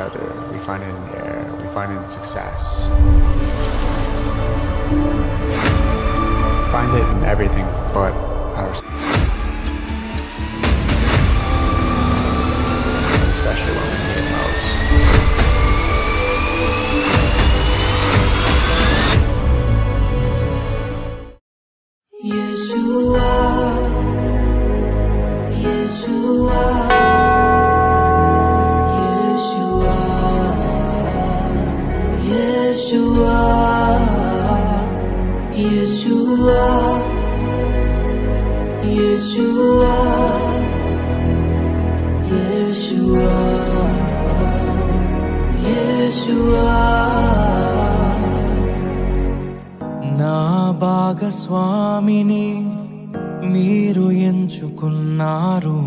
other. We find it in the air. We find it in success. We find it in everything but ourselves. Especially when we need it most. Yeshua, Yeshua, Yeshua, Yeshua, Yeshua, Yeshua, Yeshua, Yeshua. నా భాగస్వామిని మీరు ఎంచుకున్నారు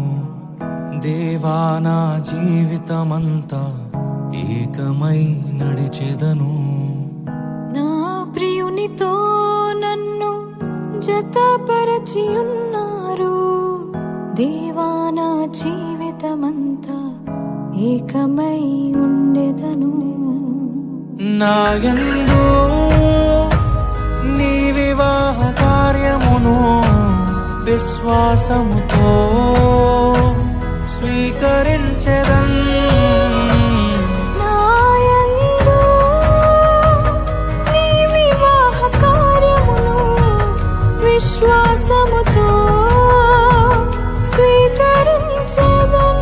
దేవా, నా జీవితమంతా ఏకమై నడిచెదను. నా ప్రియునితో నన్ను జతపరచి ఉన్నారు దేవా, నా జీవితమంతా ఏకమై ఉండెదను. నా యందు నీ వివాహ కార్యమును విశ్వాసముతో స్వీకరించెదన్. నా యందు నీ వివాహ కార్యమును విశ్వాసముతో స్వీకరించెదన్.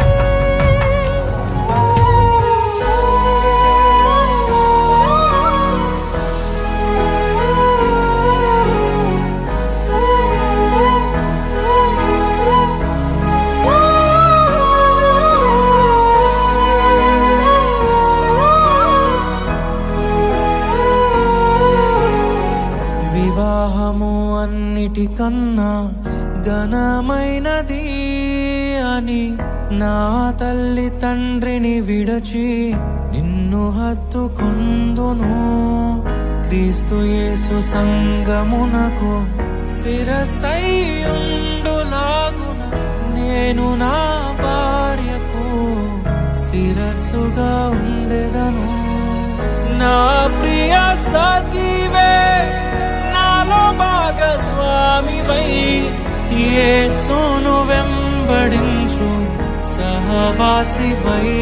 వివాహము అన్నిటికన్నా ఘనమైనది అని నా తల్లి తండ్రిని విడచి నిన్ను హత్తుకొందును. క్రీస్తు యేసు సంగమునకు శిరస్సైయుండులాగున నేను నా భార్యకు శిరస్సుగా ఉండెదను. నా ప్రియ సఖివే నాలో భాగస్వామివై యేసును వెంబడించు సహవాసివై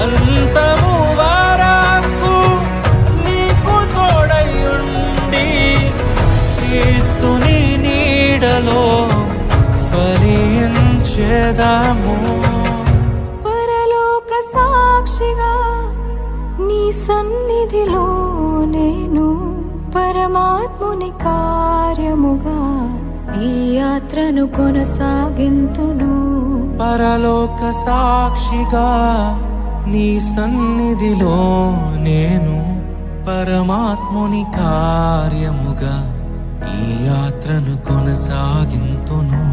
అంతము వరకు నీకు తోడయుండి క్రీస్తుని నీడలో ఫలించెదము. పరలోక సాక్షిగా నీ సన్నిధిలో నేను పరమాత్ముని కార్యముగా ఈ యాత్రను కొనసాగింతును. పరలోక సాక్షిగా నీ సన్నిధిలో నేను పరమాత్ముని కార్యముగా ఈ యాత్రను కొనసాగింతును.